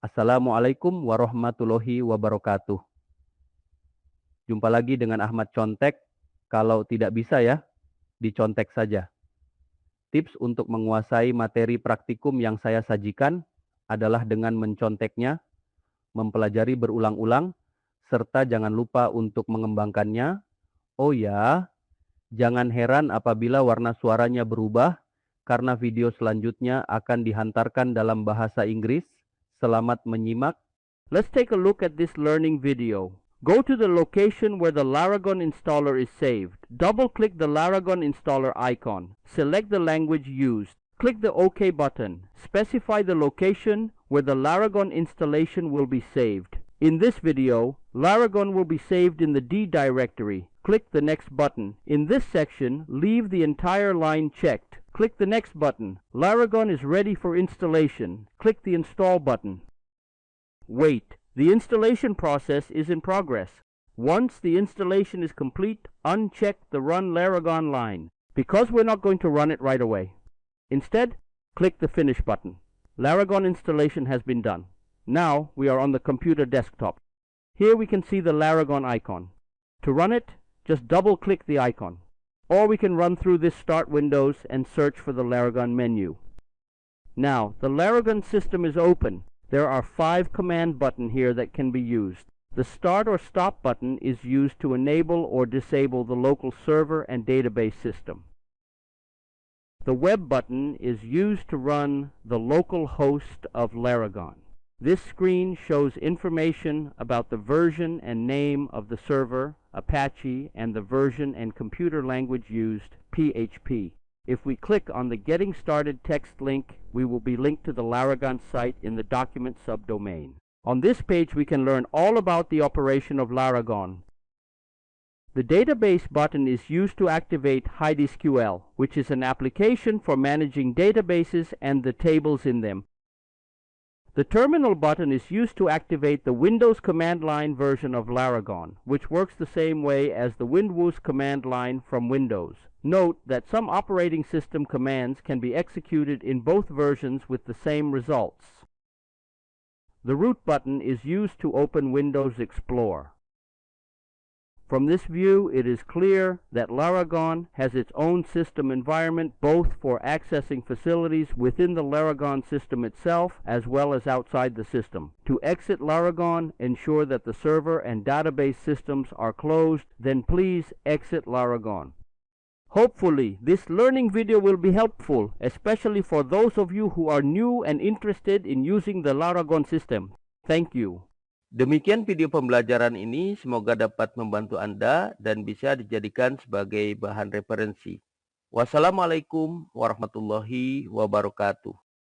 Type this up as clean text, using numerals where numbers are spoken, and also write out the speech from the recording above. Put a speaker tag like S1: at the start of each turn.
S1: Assalamualaikum warahmatullahi wabarakatuh. Jumpa lagi dengan Ahmadcontech. Kalau tidak bisa ya, dicontek saja. Tips untuk menguasai materi praktikum yang saya sajikan adalah dengan menconteknya, mempelajari berulang-ulang, serta jangan lupa untuk mengembangkannya. Oh ya, jangan heran apabila warna suaranya berubah, karena video selanjutnya akan dihantarkan dalam bahasa Inggris. Selamat menyimak. Let's take a look at this learning video. Go to the location where the Laragon installer is saved. Double-click the Laragon installer icon. Select the language used. Click the OK button. Specify the location where the Laragon installation will be saved. In this video, Laragon will be saved in the D directory. Click the Next button. In this section, leave the entire line checked. Click the Next button. Laragon is ready for installation. Click the Install button. Wait. The installation process is in progress. Once the installation is complete, uncheck the Run Laragon line, because we're not going to run it right away. Instead, click the Finish button. Laragon installation has been done. Now we are on the computer desktop. Here we can see the Laragon icon. To run it, just double-click the icon. Or we can run through this Start windows and search for the Laragon menu. Now, the Laragon system is open. There are 5 command buttons here that can be used. The Start or Stop button is used to enable or disable the local server and database system. The Web button is used to run the local host of Laragon. This screen shows information about the version and name of the server, Apache, and the version and computer language used, PHP. If we click on the Getting Started text link, we will be linked to the Laragon site in the document subdomain. On this page, we can learn all about the operation of Laragon. The Database button is used to activate HideSQL, which is an application for managing databases and the tables in them. The Terminal button is used to activate the Windows command line version of Laragon, which works the same way as the Windows command line from Windows. Note that some operating system commands can be executed in both versions with the same results. The Root button is used to open Windows Explorer. From this view, it is clear that Laragon has its own system environment, both for accessing facilities within the Laragon system itself as well as outside the system. To exit Laragon, ensure that the server and database systems are closed, then please exit Laragon. Hopefully, this learning video will be helpful, especially for those of you who are new and interested in using the Laragon system. Thank you. Demikian video pembelajaran ini, semoga dapat membantu Anda dan bisa dijadikan sebagai bahan referensi. Wassalamualaikum warahmatullahi wabarakatuh.